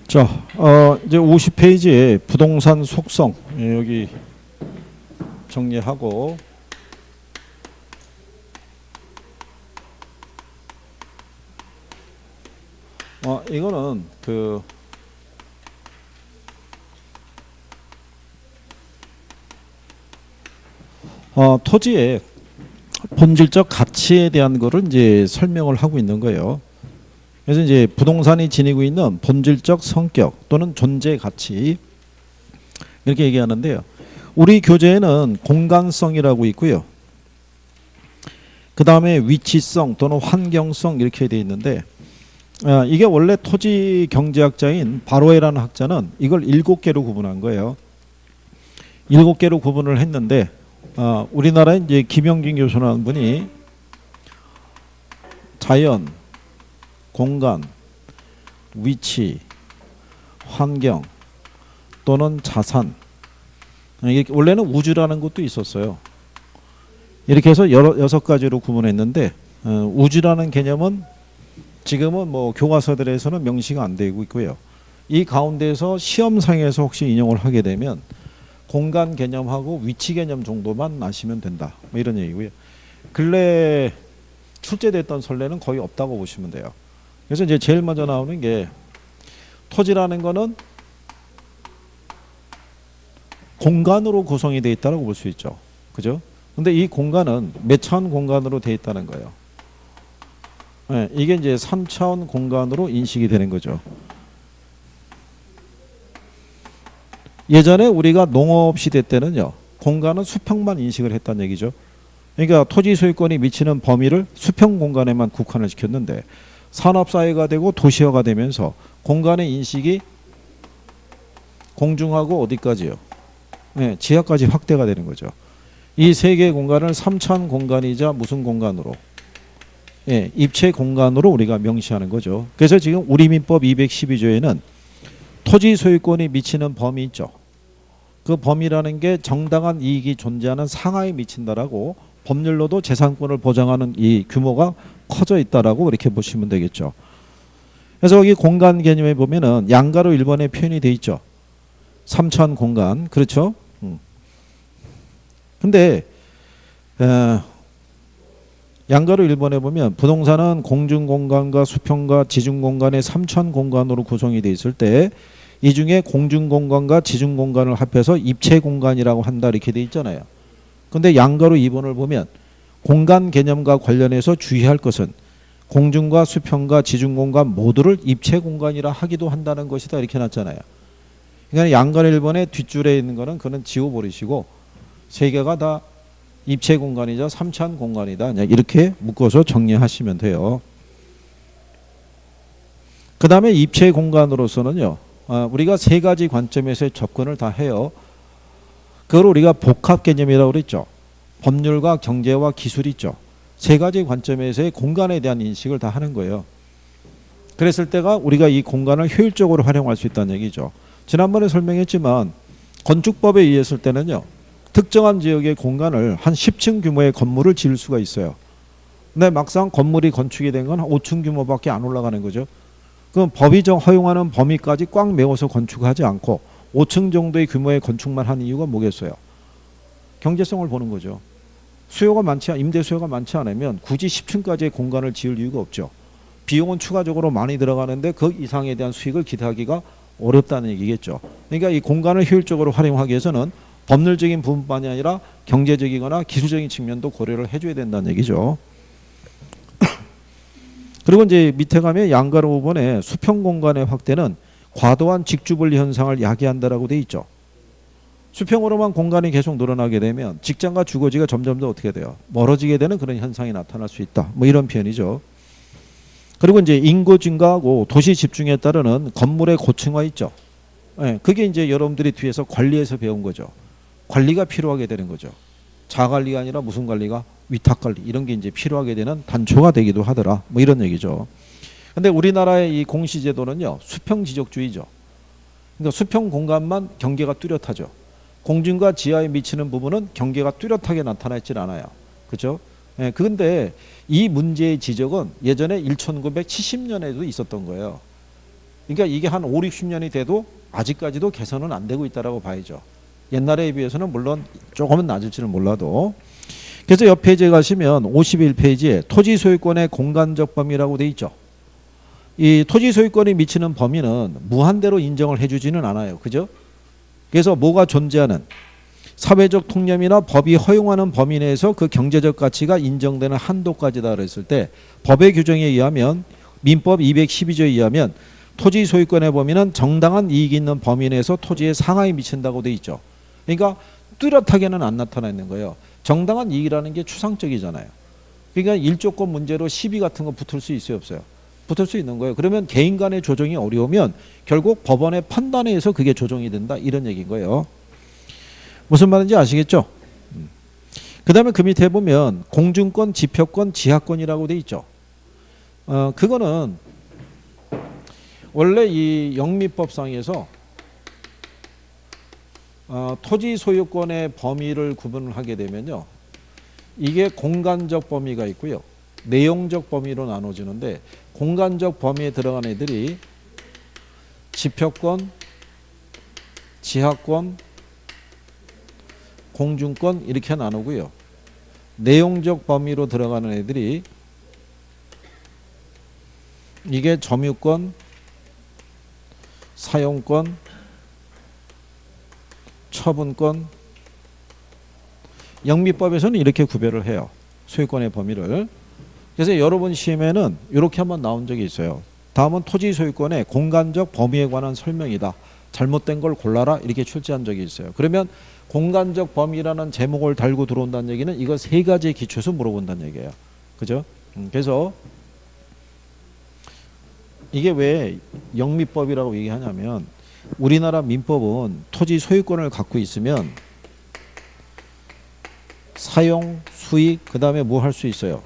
자, 이제 50페이지에 부동산 속성 여기 정리하고 이거는 토지의 본질적 가치에 대한 거를 이제 설명을 하고 있는 거예요. 그래서 이제 부동산이 지니고 있는 본질적 성격 또는 존재 가치 이렇게 얘기하는데요. 우리 교재에는 공간성이라고 있고요. 그 다음에 위치성 또는 환경성 이렇게 되어 있는데 이게 원래 토지 경제학자인 바로에라는 학자는 이걸 7개로 구분한 거예요. 7개로 구분을 했는데 우리나라에 이제 김영진 교수라는 분이 자연, 공간, 위치, 환경 또는 자산 이렇게 원래는 우주라는 것도 있었어요. 이렇게 해서 6가지로 구분했는데 우주라는 개념은 지금은 뭐 교과서들에서는 명시가 안 되고 있고요. 이 가운데서 시험상에서 혹시 인용을 하게 되면 공간 개념하고 위치 개념 정도만 아시면 된다. 뭐 이런 얘기고요. 근래 출제됐던 선례는 거의 없다고 보시면 돼요. 그래서 이제 제일 먼저 나오는 게 토지라는 거는 공간으로 구성이 되어 있다고 볼 수 있죠. 그죠? 근데 이 공간은 몇 차원 공간으로 되어 있다는 거예요. 네, 이게 이제 3차원 공간으로 인식이 되는 거죠. 예전에 우리가 농업 시대 때는요, 공간은 수평만 인식을 했다는 얘기죠. 그러니까 토지 소유권이 미치는 범위를 수평 공간에만 국한을 시켰는데 산업사회가 되고 도시화가 되면서 공간의 인식이 공중하고 어디까지요? 네, 지하까지 확대가 되는 거죠. 이 세 개의 공간을 3차원 공간이자 무슨 공간으로? 예, 입체 공간으로 우리가 명시하는 거죠. 그래서 지금 우리민법 212조에는 토지 소유권이 미치는 범위 있죠. 그 범위라는 게 정당한 이익이 존재하는 상하에 미친다라고 법률로도 재산권을 보장하는 이 규모가 커져 있다라고 이렇게 보시면 되겠죠. 그래서 여기 공간 개념에 보면은 양가로 1번에 표현이 돼 있죠. 3차원 공간. 그렇죠? 근데 양가로 1번에 보면 부동산은 공중공간과 수평과 지중공간의 3차원 공간으로 구성이 돼 있을 때 이 중에 공중공간과 지중공간을 합해서 입체공간이라고 한다 이렇게 돼 있잖아요. 근데 양가로 2번을 보면 공간 개념과 관련해서 주의할 것은 공중과 수평과 지중공간 모두를 입체공간이라 하기도 한다는 것이다 이렇게 놨잖아요. 그러니까 양가로 1번의 뒷줄에 있는 거는 그는 지워버리시고 세 개가 다 입체공간이자 3차원 공간이다 이렇게 묶어서 정리하시면 돼요. 그 다음에 입체공간으로서는요. 우리가 세 가지 관점에서 접근을 다 해요. 그걸 우리가 복합 개념이라고 그랬죠. 법률과 경제와 기술이 있죠. 세 가지 관점에서의 공간에 대한 인식을 다 하는 거예요. 그랬을 때가 우리가 이 공간을 효율적으로 활용할 수 있다는 얘기죠. 지난번에 설명했지만 건축법에 의했을 때는요. 특정한 지역의 공간을 한 10층 규모의 건물을 지을 수가 있어요. 근데 막상 건물이 건축이 된 건 5층 규모밖에 안 올라가는 거죠. 그럼 법이 허용하는 범위까지 꽉 메워서 건축하지 않고 5층 정도의 규모의 건축만 하는 이유가 뭐겠어요? 경제성을 보는 거죠. 임대 수요가 많지 않으면 굳이 10층까지의 공간을 지을 이유가 없죠. 비용은 추가적으로 많이 들어가는데 그 이상에 대한 수익을 기대하기가 어렵다는 얘기겠죠. 그러니까 이 공간을 효율적으로 활용하기 위해서는 법률적인 부분만이 아니라 경제적이거나 기술적인 측면도 고려를 해줘야 된다는 얘기죠. 그리고 이제 밑에 가면 양가로 5번에 수평 공간의 확대는 과도한 직주분리 현상을 야기한다라고 돼 있죠. 수평으로만 공간이 계속 늘어나게 되면 직장과 주거지가 점점 더 어떻게 돼요? 멀어지게 되는 그런 현상이 나타날 수 있다. 뭐 이런 표현이죠. 그리고 이제 인구 증가하고 도시 집중에 따르는 건물의 고층화 있죠. 네, 그게 이제 여러분들이 뒤에서 관리에서 배운 거죠. 관리가 필요하게 되는 거죠. 자관리가 아니라 무슨 관리가? 위탁관리 이런 게 이제 필요하게 되는 단초가 되기도 하더라. 뭐 이런 얘기죠. 근데 우리나라의 이 공시제도는요. 수평지적주의죠. 그러니까 수평 공간만 경계가 뚜렷하죠. 공중과 지하에 미치는 부분은 경계가 뚜렷하게 나타나 있질 않아요. 그렇죠? 예, 그런데 이 문제의 지적은 예전에 1970년에도 있었던 거예요. 그러니까 이게 한 5, 60년이 돼도 아직까지도 개선은 안 되고 있다라고 봐야죠. 옛날에 비해서는 물론 조금은 낮을지는 몰라도. 그래서 옆 페이지에 가시면 51페이지에 토지 소유권의 공간적 범위라고 돼 있죠. 이 토지 소유권이 미치는 범위는 무한대로 인정을 해주지는 않아요. 그죠? 그래서 뭐가 존재하는 사회적 통념이나 법이 허용하는 범위 내에서 그 경제적 가치가 인정되는 한도까지다 그랬을 때 법의 규정에 의하면 민법 212조에 의하면 토지 소유권의 범위는 정당한 이익이 있는 범위 내에서 토지의 상하에 미친다고 돼 있죠. 그러니까 뚜렷하게는 안 나타나 있는 거예요. 정당한 이익이라는 게 추상적이잖아요. 그러니까 일조권 문제로 시비 같은 거 붙을 수 있어요, 없어요? 붙을 수 있는 거예요. 그러면 개인 간의 조정이 어려우면 결국 법원의 판단에 의해서 그게 조정이 된다, 이런 얘기인 거예요. 무슨 말인지 아시겠죠? 그 다음에 그 밑에 보면 공중권, 지표권, 지하권이라고 돼 있죠. 그거는 원래 이 영미법상에서 토지 소유권의 범위를 구분을 하게 되면요, 이게 공간적 범위가 있고요, 내용적 범위로 나눠지는데, 공간적 범위에 들어간 애들이 지표권, 지하권, 공중권 이렇게 나누고요, 내용적 범위로 들어가는 애들이 이게 점유권, 사용권, 처분권. 영미법에서는 이렇게 구별을 해요, 소유권의 범위를. 그래서 여러분 시험에는 이렇게 한번 나온 적이 있어요. 다음은 토지 소유권의 공간적 범위에 관한 설명이다, 잘못된 걸 골라라, 이렇게 출제한 적이 있어요. 그러면 공간적 범위라는 제목을 달고 들어온다는 얘기는 이거 세 가지에 기초해서 물어본다는 얘기예요. 그죠? 그래서 이게 왜 영미법이라고 얘기하냐면, 우리나라 민법은 토지 소유권을 갖고 있으면 사용, 수익, 그 다음에 뭐 할 수 있어요?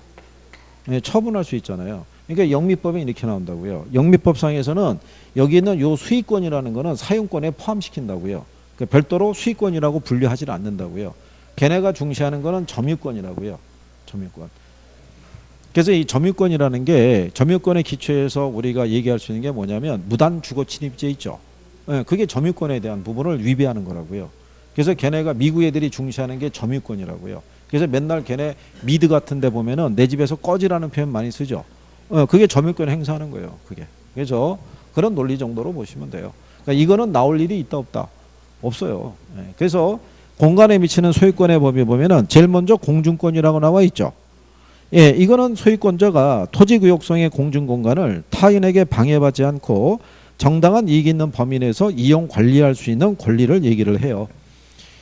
네, 처분할 수 있잖아요. 그러니까 영미법에 이렇게 나온다고요. 영미법상에서는 여기 있는 요 수익권이라는 거는 사용권에 포함시킨다고요. 그러니까 별도로 수익권이라고 분류하지 않는다고요. 걔네가 중시하는 거는 점유권이라고요. 점유권. 그래서 이 점유권이라는 게, 점유권의 기초에서 우리가 얘기할 수 있는 게 뭐냐면 무단 주거 침입죄 있죠. 그게 점유권에 대한 부분을 위배하는 거라고요. 그래서 걔네가 미국 애들이 중시하는 게 점유권이라고요. 그래서 맨날 걔네 미드 같은 데 보면은 내 집에서 꺼지라는 표현 많이 쓰죠. 그게 점유권 행사하는 거예요. 그게. 그래서 그런 논리 정도로 보시면 돼요. 그러니까 이거는 나올 일이 있다 없다? 없어요. 그래서 공간에 미치는 소유권의 범위 보면은 제일 먼저 공중권이라고 나와 있죠. 예, 이거는 소유권자가 토지구역성의 공중공간을 타인에게 방해받지 않고 정당한 이익 있는 범위 내에서 이용 관리할 수 있는 권리를 얘기를 해요.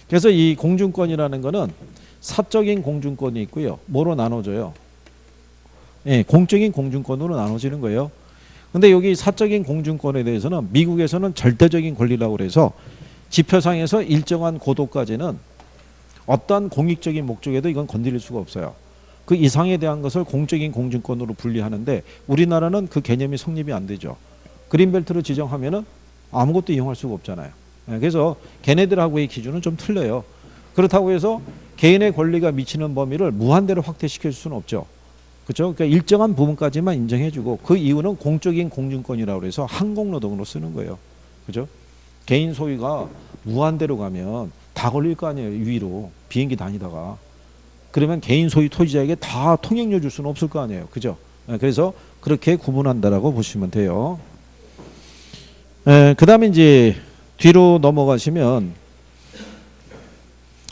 그래서 이 공중권이라는 거는 사적인 공중권이 있고요, 뭐로 나눠져요? 예, 공적인 공중권으로 나눠지는 거예요. 근데 여기 사적인 공중권에 대해서는 미국에서는 절대적인 권리라고 그래서 지표상에서 일정한 고도까지는 어떠한 공익적인 목적에도 이건 건드릴 수가 없어요. 그 이상에 대한 것을 공적인 공중권으로 분리하는데 우리나라는 그 개념이 성립이 안 되죠. 그린벨트로 지정하면은 아무것도 이용할 수가 없잖아요. 그래서 걔네들하고의 기준은 좀 틀려요. 그렇다고 해서 개인의 권리가 미치는 범위를 무한대로 확대시킬 수는 없죠. 그렇죠? 그러니까 일정한 부분까지만 인정해주고 그 이유는 공적인 공중권이라고 해서 항공노동으로 쓰는 거예요. 그죠? 개인 소유가 무한대로 가면 다 걸릴 거 아니에요. 위로 비행기 다니다가. 그러면 개인 소유 토지자에게 다 통행료 줄 수는 없을 거 아니에요. 그죠? 그래서 그렇게 구분한다라고 보시면 돼요. 그 다음에 이제 뒤로 넘어가시면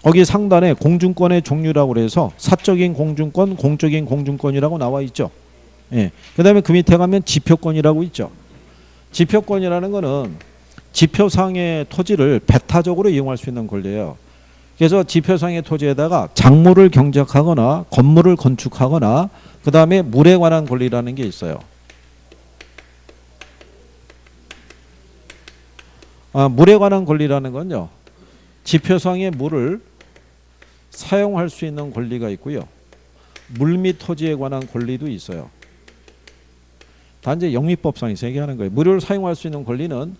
거기 상단에 공중권의 종류라고 해서 사적인 공중권, 공적인 공중권이라고 나와 있죠. 예. 그 다음에 그 밑에 가면 지표권이라고 있죠. 지표권이라는 거는 지표상의 토지를 배타적으로 이용할 수 있는 권리예요. 그래서 지표상의 토지에다가 작물을 경작하거나 건물을 건축하거나 그 다음에 물에 관한 권리라는 게 있어요. 물에 관한 권리라는 건요, 지표상의 물을 사용할 수 있는 권리가 있고요, 물 및 토지에 관한 권리도 있어요. 단지 영미법상에서 얘기하는 거예요. 물을 사용할 수 있는 권리는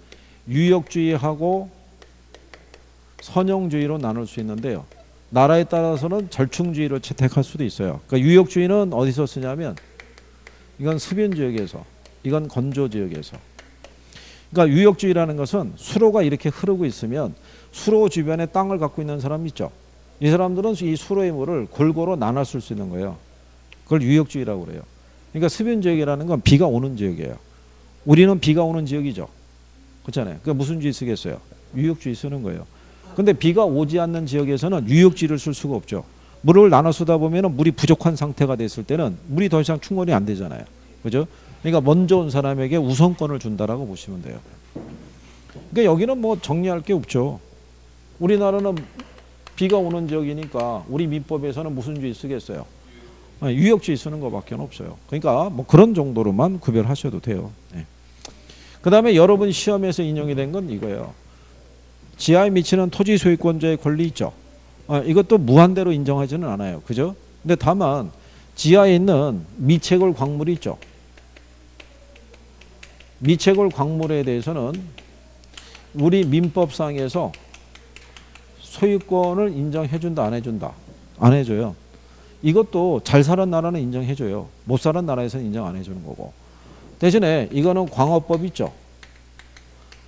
유역주의하고 선용주의로 나눌 수 있는데요, 나라에 따라서는 절충주의로 채택할 수도 있어요. 그러니까 유역주의는 어디서 쓰냐면 이건 습연지역에서, 이건 건조지역에서. 그러니까 유역주의라는 것은 수로가 이렇게 흐르고 있으면 수로 주변에 땅을 갖고 있는 사람 있죠. 이 사람들은 이 수로의 물을 골고루 나눠 쓸 수 있는 거예요. 그걸 유역주의라고 그래요. 그러니까 습연 지역이라는 건 비가 오는 지역이에요. 우리는 비가 오는 지역이죠. 그렇잖아요. 그러니까 무슨 주의 쓰겠어요? 유역주의 쓰는 거예요. 근데 비가 오지 않는 지역에서는 유역주의를 쓸 수가 없죠. 물을 나눠 쓰다 보면 물이 부족한 상태가 됐을 때는 물이 더 이상 충분히 안 되잖아요. 그죠? 그러니까 먼저 온 사람에게 우선권을 준다라고 보시면 돼요. 그러니까 여기는 뭐 정리할 게 없죠. 우리나라는 비가 오는 지역이니까 우리 민법에서는 무슨 주의 쓰겠어요? 유역주의 쓰는 것밖에 없어요. 그러니까 뭐 그런 정도로만 구별하셔도 돼요. 네. 그 다음에 여러분 시험에서 인용이 된 건 이거예요. 지하에 미치는 토지 소유권자의 권리 있죠. 이것도 무한대로 인정하지는 않아요. 그죠? 근데 다만 지하에 있는 미채굴 광물이 있죠. 미채굴 광물에 대해서는 우리 민법상에서 소유권을 인정해준다, 안 해준다? 안 해줘요. 이것도 잘 사는 나라는 인정해줘요. 못 사는 나라에서는 인정 안 해주는 거고. 대신에 이거는 광업법 있죠.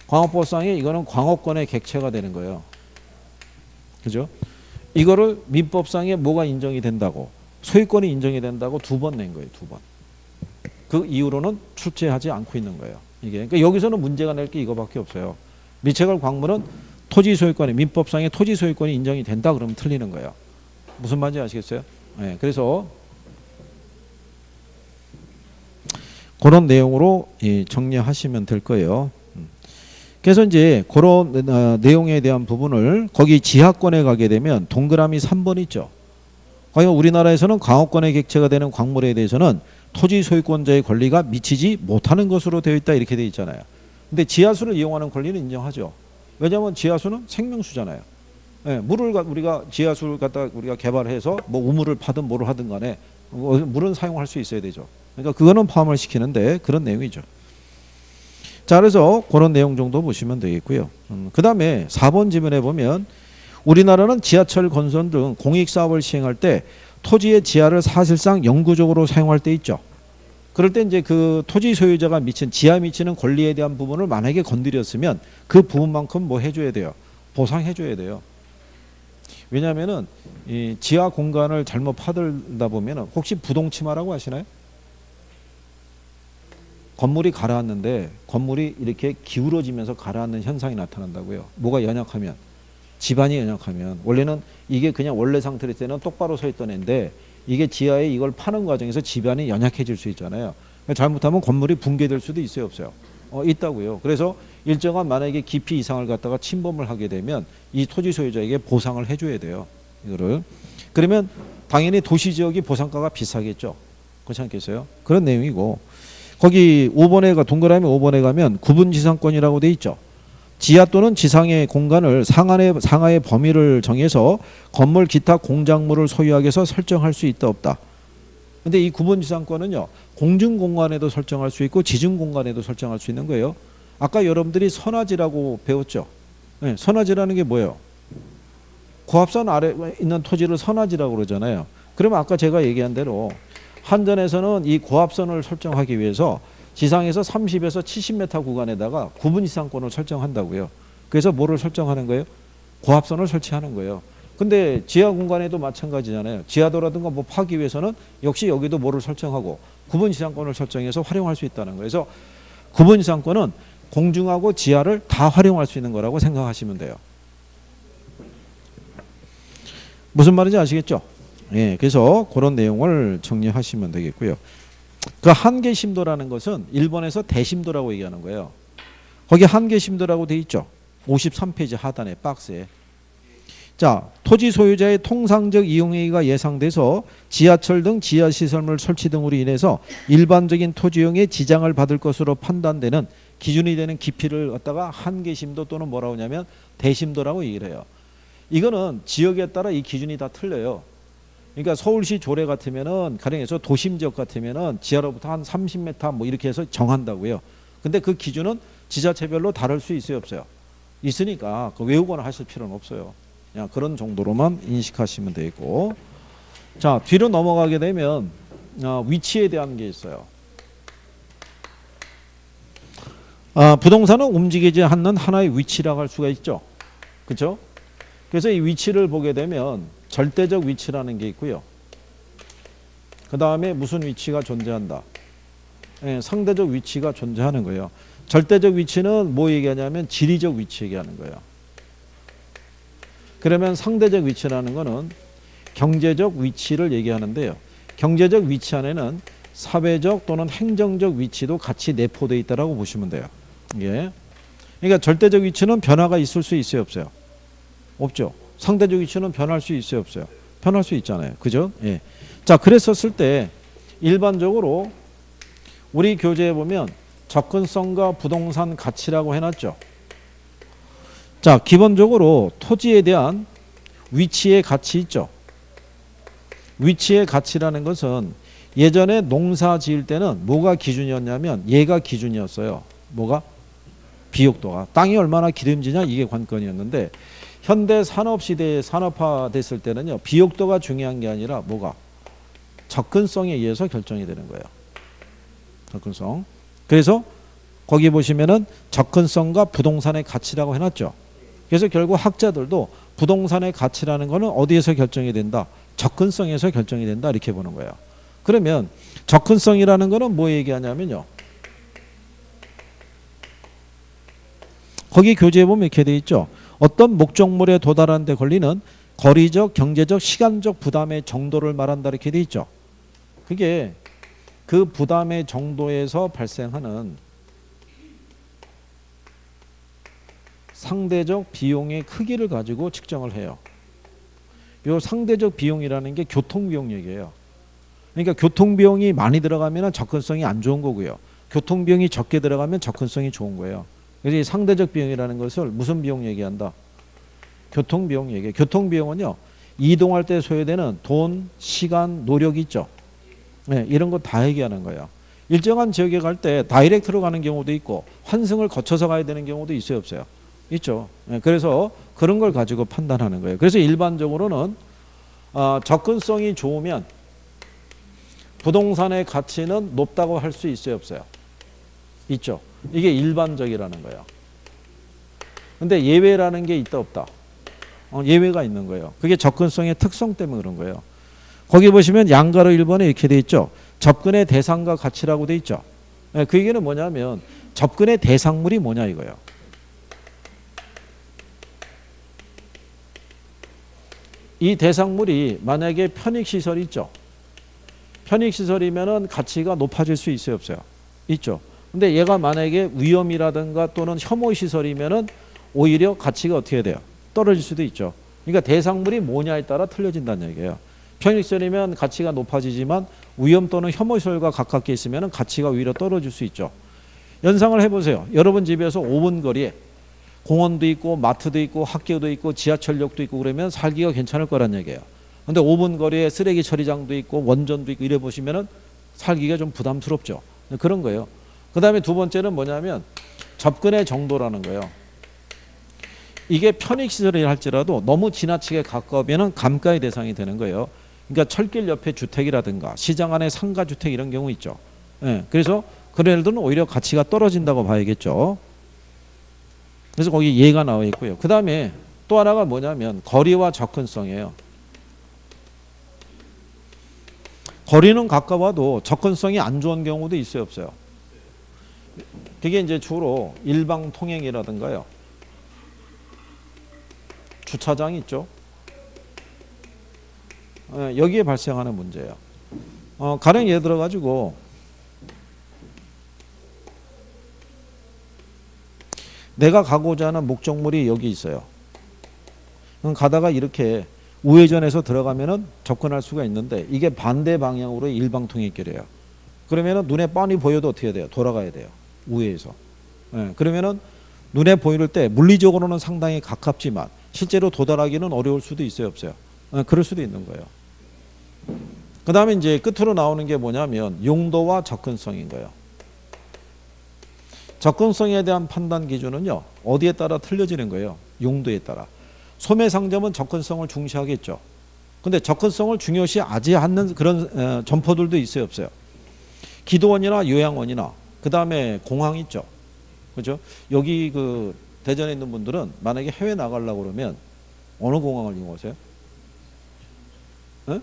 광업법상에 이거는 광업권의 객체가 되는 거예요. 그죠? 이거를 민법상에 뭐가 인정이 된다고, 소유권이 인정이 된다고 2번 낸 거예요. 2번. 그 이후로는 출제하지 않고 있는 거예요. 이게. 그러니까 여기서는 문제가 낼 게 이거밖에 없어요. 미채굴 광물은 토지 소유권이, 민법상에 토지 소유권이 인정이 된다 그러면 틀리는 거예요. 무슨 말인지 아시겠어요? 네, 그래서 그런 내용으로 정리하시면 될 거예요. 그래서 이제 그런 내용에 대한 부분을 거기 지하권에 가게 되면 동그라미 3번 있죠. 과연 우리나라에서는 광업권의 객체가 되는 광물에 대해서는 토지 소유권자의 권리가 미치지 못하는 것으로 되어 있다 이렇게 되어 있잖아요. 근데 지하수를 이용하는 권리는 인정하죠. 왜냐하면 지하수는 생명수잖아요. 네, 물을 우리가 지하수를 갖다 우리가 개발해서 뭐 우물을 파든 뭐를 하든 간에 물은 사용할 수 있어야 되죠. 그러니까 그거는 포함을 시키는데 그런 내용이죠. 자, 그래서 그런 내용 정도 보시면 되겠고요. 그 다음에 4번 지문에 보면 우리나라는 지하철 건설 등 공익사업을 시행할 때 토지의 지하를 사실상 영구적으로 사용할 때 있죠. 그럴 때 이제 그 토지 소유자가 미친, 지하에 미치는 권리에 대한 부분을 만약에 건드렸으면 그 부분만큼 뭐 해줘야 돼요? 보상해줘야 돼요. 왜냐하면은 이 지하 공간을 잘못 파들다 보면은 혹시 부동치마라고 아시나요? 건물이 가라앉는데 건물이 이렇게 기울어지면서 가라앉는 현상이 나타난다고요. 뭐가 연약하면, 지반이 연약하면. 원래는 이게 그냥 원래 상태일 때는 똑바로 서 있던 애인데 이게 지하에 이걸 파는 과정에서 지반이 연약해질 수 있잖아요. 잘못하면 건물이 붕괴될 수도 있어요, 없어요? 있다고요. 그래서 일정한 만약에 깊이 이상을 갖다가 침범을 하게 되면 이 토지 소유자에게 보상을 해줘야 돼요. 이거를. 그러면 당연히 도시지역이 보상가가 비싸겠죠. 그렇지 않겠어요? 그런 내용이고, 거기 5번에 동그라미 5번에 가면 구분지상권이라고 돼 있죠. 지하 또는 지상의 공간을 상하의 범위를 정해서 건물 기타 공작물을 소유하기 위해서 설정할 수 있다 없다. 근데 이 구분지상권은요, 공중공간에도 설정할 수 있고 지중공간에도 설정할 수 있는 거예요. 아까 여러분들이 선화지라고 배웠죠. 네, 선화지라는 게 뭐예요? 고압선 아래 있는 토지를 선화지라고 그러잖아요. 그러면 아까 제가 얘기한 대로 한전에서는 이 고압선을 설정하기 위해서 지상에서 30에서 70m 구간에다가 구분지상권을 설정한다고요. 그래서 뭐를 설정하는 거예요? 고압선을 설치하는 거예요. 근데 지하 공간에도 마찬가지잖아요. 지하도라든가 뭐 파기 위해서는 역시 여기도 뭐를 설정하고 구분지상권을 설정해서 활용할 수 있다는 거예요. 그래서 구분지상권은 공중하고 지하를 다 활용할 수 있는 거라고 생각하시면 돼요. 무슨 말인지 아시겠죠? 예, 그래서 그런 내용을 정리하시면 되겠고요. 그 한계심도라는 것은 일본에서 대심도라고 얘기하는 거예요. 거기 한계심도라고 돼 있죠. 53페이지 하단에 박스에. 자, 토지 소유자의 통상적 이용행위가 예상돼서 지하철 등 지하시설물 설치 등으로 인해서 일반적인 토지용의 지장을 받을 것으로 판단되는 기준이 되는 깊이를 갖다가 한계심도 또는 뭐라고 하냐면 대심도라고 얘기를 해요. 이거는 지역에 따라 이 기준이 다 틀려요. 그러니까 서울시 조례 같으면은 가령해서 도심 지역 같으면은 지하로부터 한 30m 뭐 이렇게 해서 정한다고요. 근데 그 기준은 지자체별로 다를 수 있어요, 없어요? 있으니까 그 외우거나 하실 필요는 없어요. 그냥 그런 정도로만 인식하시면 되고. 자, 뒤로 넘어가게 되면 위치에 대한 게 있어요. 부동산은 움직이지 않는 하나의 위치라고 할 수가 있죠. 그렇죠? 그래서 이 위치를 보게 되면 절대적 위치라는 게 있고요. 그 다음에 무슨 위치가 존재한다. 상대적 위치가 존재하는 거예요. 절대적 위치는 뭐 얘기하냐면 지리적 위치 얘기하는 거예요. 그러면 상대적 위치라는 거는 경제적 위치를 얘기하는데요. 경제적 위치 안에는 사회적 또는 행정적 위치도 같이 내포되어 있다고 보시면 돼요. 예. 그러니까 절대적 위치는 변화가 있을 수 있어요, 없어요? 없죠. 상대적 위치는 변할 수 있어요, 없어요? 변할 수 있잖아요. 그죠? 예. 자, 그랬었을 때 일반적으로 우리 교재에 보면 접근성과 부동산 가치라고 해놨죠. 자, 기본적으로 토지에 대한 위치의 가치 있죠. 위치의 가치라는 것은 예전에 농사 지을 때는 뭐가 기준이었냐면 얘가 기준이었어요. 뭐가? 비옥도가. 땅이 얼마나 기름지냐 이게 관건이었는데 현대 산업시대에 산업화됐을 때는요. 비옥도가 중요한 게 아니라 뭐가? 접근성에 의해서 결정이 되는 거예요. 접근성. 그래서 거기 보시면은 접근성과 부동산의 가치라고 해놨죠. 그래서 결국 학자들도 부동산의 가치라는 거는 어디에서 결정이 된다? 접근성에서 결정이 된다 이렇게 보는 거예요. 그러면 접근성이라는 거는 뭐 얘기하냐면요. 거기 교재에 보면 이렇게 돼 있죠. 어떤 목적물에 도달하는 데 걸리는 거리적, 경제적, 시간적 부담의 정도를 말한다 이렇게 돼 있죠. 그게 그 부담의 정도에서 발생하는 상대적 비용의 크기를 가지고 측정을 해요. 이 상대적 비용이라는 게 교통비용 얘기예요. 그러니까 교통비용이 많이 들어가면 접근성이 안 좋은 거고요. 교통비용이 적게 들어가면 접근성이 좋은 거예요. 그래서 이 상대적 비용이라는 것을 무슨 비용 얘기한다? 교통비용 얘기해요. 교통비용은요. 이동할 때 소요되는 돈, 시간, 노력이 있죠. 네, 이런 거 다 얘기하는 거예요. 일정한 지역에 갈 때 다이렉트로 가는 경우도 있고 환승을 거쳐서 가야 되는 경우도 있어요, 없어요? 있죠. 네, 그래서 그런 걸 가지고 판단하는 거예요. 그래서 일반적으로는 접근성이 좋으면 부동산의 가치는 높다고 할 수 있어요, 없어요? 있죠. 이게 일반적이라는 거예요. 근데 예외라는 게 있다, 없다? 예외가 있는 거예요. 그게 접근성의 특성 때문에 그런 거예요. 거기 보시면 양가로 1번에 이렇게 돼 있죠. 접근의 대상과 가치라고 돼 있죠. 그 얘기는 뭐냐면 접근의 대상물이 뭐냐 이거예요. 이 대상물이 만약에 편익시설이 있죠. 편익시설이면은 가치가 높아질 수 있어요, 없어요? 있죠. 근데 얘가 만약에 위험이라든가 또는 혐오시설이면은 오히려 가치가 어떻게 돼요? 떨어질 수도 있죠. 그러니까 대상물이 뭐냐에 따라 틀려진다는 얘기예요. 편익시설이면 가치가 높아지지만 위험 또는 혐오시설과 가깝게 있으면 가치가 오히려 떨어질 수 있죠. 연상을 해보세요. 여러분 집에서 5분 거리에 공원도 있고 마트도 있고 학교도 있고 지하철역도 있고 그러면 살기가 괜찮을 거란 얘기예요. 근데 5분 거리에 쓰레기 처리장도 있고 원전도 있고 이래 보시면은 살기가 좀 부담스럽죠. 그런 거예요. 그 다음에 두 번째는 뭐냐면 접근의 정도라는 거예요. 이게 편익시설이 할지라도 너무 지나치게 가까우면 감가의 대상이 되는 거예요. 그러니까 철길 옆에 주택이라든가 시장 안에 상가주택 이런 경우 있죠. 예, 그래서 그런 애들은 오히려 가치가 떨어진다고 봐야겠죠. 그래서 거기 예가 나와 있고요. 그 다음에 또 하나가 뭐냐면 거리와 접근성이에요. 거리는 가까워도 접근성이 안 좋은 경우도 있어요, 없어요? 그게 이제 주로 일방 통행이라든가요. 주차장 있죠. 여기에 발생하는 문제예요. 가령 예를 들어 가지고 내가 가고자 하는 목적물이 여기 있어요. 가다가 이렇게 우회전해서 들어가면은 접근할 수가 있는데 이게 반대 방향으로 일방통행길이에요. 그러면은 눈에 뻔히 보여도 어떻게 돼요? 돌아가야 돼요. 우회해서. 그러면은 눈에 보일 때 물리적으로는 상당히 가깝지만 실제로 도달하기는 어려울 수도 있어요, 없어요? 그럴 수도 있는 거예요. 그 다음에 이제 끝으로 나오는 게 뭐냐면 용도와 접근성인 거예요. 접근성에 대한 판단 기준은요, 어디에 따라 틀려지는 거예요? 용도에 따라. 소매상점은 접근성을 중시하겠죠. 근데 접근성을 중요시하지 않는 그런 점포들도 있어요, 없어요? 기도원이나 요양원이나 그 다음에 공항 있죠. 그죠? 여기 그 대전에 있는 분들은 만약에 해외 나가려고 그러면 어느 공항을 이용하세요? 에?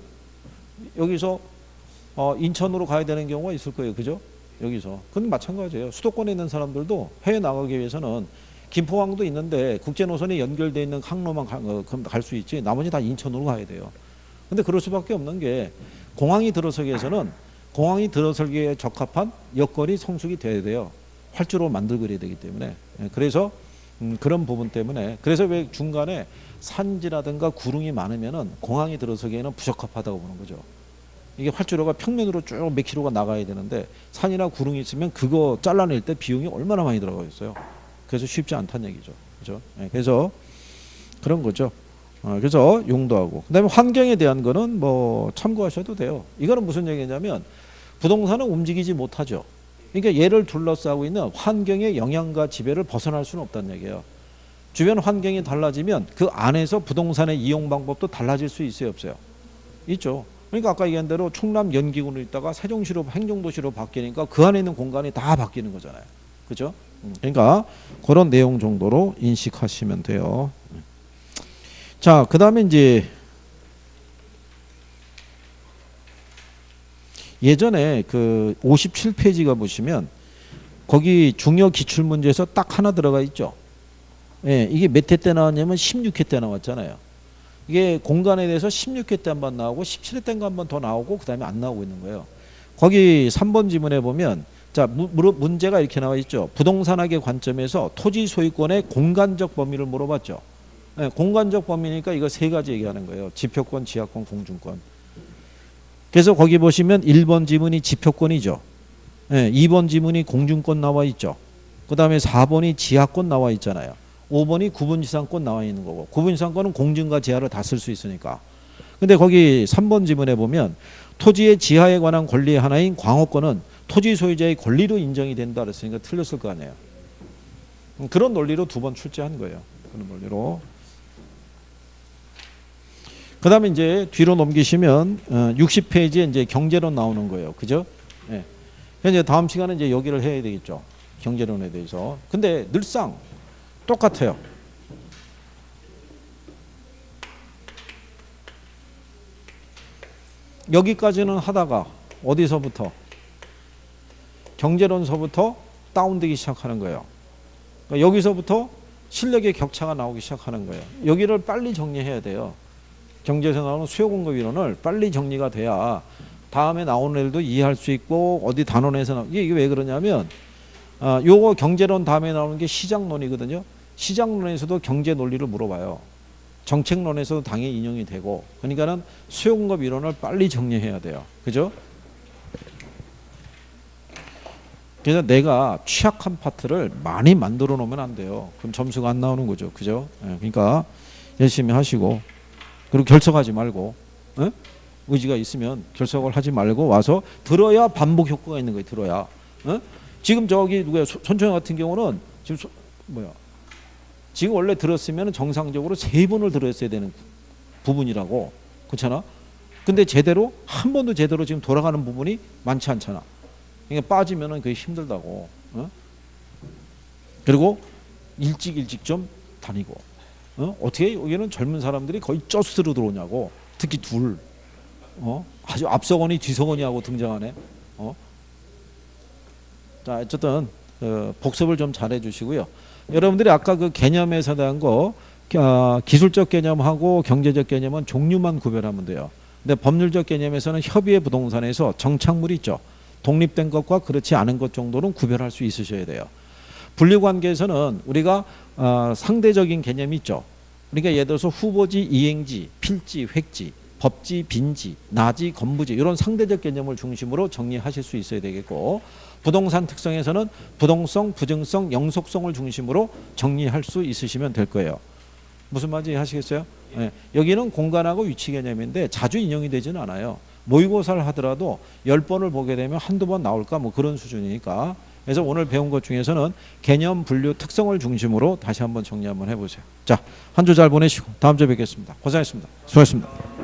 여기서 인천으로 가야 되는 경우가 있을 거예요. 그죠? 여기서. 그건 마찬가지예요. 수도권에 있는 사람들도 해외 나가기 위해서는 김포항도 있는데 국제 노선이 연결되어 있는 항로만 갈 수 있지 나머지 다 인천으로 가야 돼요. 근데 그럴 수밖에 없는 게 공항이 들어서기 위해서는 공항이 들어설기에 적합한 여건이 성숙이 돼야 돼요. 활주로 만들고 그래야 되기 때문에. 그래서 그런 부분 때문에 그래서 왜 중간에 산지라든가 구릉이 많으면은 공항이 들어서기에는 부적합하다고 보는 거죠. 이게 활주로가 평면으로 쭉 몇 킬로가 나가야 되는데 산이나 구릉이 있으면 그거 잘라낼 때 비용이 얼마나 많이 들어가겠어요. 그래서 쉽지 않다는 얘기죠. 그죠? 그래서 그런 거죠. 그래서 용도하고 그다음에 환경에 대한 거는 뭐 참고하셔도 돼요. 이거는 무슨 얘기냐면 부동산은 움직이지 못하죠. 그러니까 얘를 둘러싸고 있는 환경의 영향과 지배를 벗어날 수는 없다는 얘기예요. 주변 환경이 달라지면 그 안에서 부동산의 이용 방법도 달라질 수 있어요, 없어요? 있죠. 그러니까 아까 얘기한 대로 충남 연기군으로 있다가 세종시로 행정도시로 바뀌니까 그 안에 있는 공간이 다 바뀌는 거잖아요. 그죠? 그러니까 그런 내용 정도로 인식하시면 돼요. 자, 그 다음에 이제 예전에 그 57페이지가 보시면 거기 중요 기출문제에서 딱 하나 들어가 있죠. 예, 이게 몇 회 때 나왔냐면 16회 때 나왔잖아요. 이게 공간에 대해서 16회 때 한 번 나오고 17회 때인가 한 번 더 나오고 그 다음에 안 나오고 있는 거예요. 거기 3번 지문에 보면 자 문제가 이렇게 나와 있죠. 부동산학의 관점에서 토지 소유권의 공간적 범위를 물어봤죠. 네, 공간적 범위니까 이거 세 가지 얘기하는 거예요. 지표권, 지하권, 공중권. 그래서 거기 보시면 1번 지문이 지표권이죠. 네, 2번 지문이 공중권 나와 있죠. 그 다음에 4번이 지하권 나와 있잖아요. 5번이 구분지상권 나와 있는 거고 구분지상권은 공중과 지하를 다 쓸 수 있으니까. 근데 거기 3번 지문에 보면 토지의 지하에 관한 권리 하나인 광호권은 토지 소유자의 권리로 인정이 된다 그랬으니까 틀렸을 거 아니에요. 그런 논리로 두 번 출제한 거예요. 그런 논리로. 그 다음에 이제 뒤로 넘기시면 60페이지에 이제 경제론 나오는 거예요. 그죠? 예. 이제 다음 시간에 이제 여기를 해야 되겠죠. 경제론에 대해서. 근데 늘상 똑같아요. 여기까지는 하다가 어디서부터? 경제론서부터 다운되기 시작하는 거예요. 그러니까 여기서부터 실력의 격차가 나오기 시작하는 거예요. 여기를 빨리 정리해야 돼요. 경제에서 나오는 수요공급 이론을 빨리 정리가 돼야 다음에 나오는 애들도 이해할 수 있고 어디 단원에서 이게 왜 그러냐면 요거 경제론 다음에 나오는 게 시장론이거든요. 시장론에서도 경제 논리를 물어봐요. 정책론에서도 당연히 인용이 되고 그러니까는 수요공급 이론을 빨리 정리해야 돼요. 그죠? 그래서 내가 취약한 파트를 많이 만들어 놓으면 안 돼요. 그럼 점수가 안 나오는 거죠. 그죠? 그러니까 열심히 하시고 그리고 결석하지 말고 의지가 있으면 결석을 하지 말고 와서 들어야 반복 효과가 있는 거예요. 들어야. 지금 저기 누구야 손초영 같은 경우는 지금 지금 원래 들었으면 정상적으로 3번을 들었어야 되는 부분이라고. 그렇잖아? 근데 제대로 한 번도 제대로 지금 돌아가는 부분이 많지 않잖아. 그러니까 빠지면은 그게 힘들다고. 그리고 일찍 좀 다니고. 어떻게 여기는 젊은 사람들이 거의 쩌스로 들어오냐고. 특히 둘. 아주 앞서거니 뒤서거니 하고 등장하네. 자, 어쨌든 복습을 좀 잘해 주시고요. 여러분들이 아까 그 개념에서 대한 거 기술적 개념하고 경제적 개념은 종류만 구별하면 돼요. 근데 법률적 개념에서는 협의의 부동산에서 정착물이 있죠. 독립된 것과 그렇지 않은 것 정도는 구별할 수 있으셔야 돼요. 분류관계에서는 우리가 상대적인 개념이 있죠. 그러니까 예를 들어서 후보지, 이행지, 필지, 획지, 법지, 빈지, 나지, 건부지 이런 상대적 개념을 중심으로 정리하실 수 있어야 되겠고 부동산 특성에서는 부동성, 부증성, 영속성을 중심으로 정리할 수 있으시면 될 거예요. 무슨 말인지 하시겠어요? 네. 여기는 공간하고 위치 개념인데 자주 인용이 되지는 않아요. 모의고사를 하더라도 10번을 보게 되면 한두 번 나올까 뭐 그런 수준이니까 그래서 오늘 배운 것 중에서는 개념, 분류, 특성을 중심으로 다시 한번 정리 한번 해보세요. 자, 한 주 잘 보내시고 다음 주에 뵙겠습니다. 고생하셨습니다. 수고하셨습니다.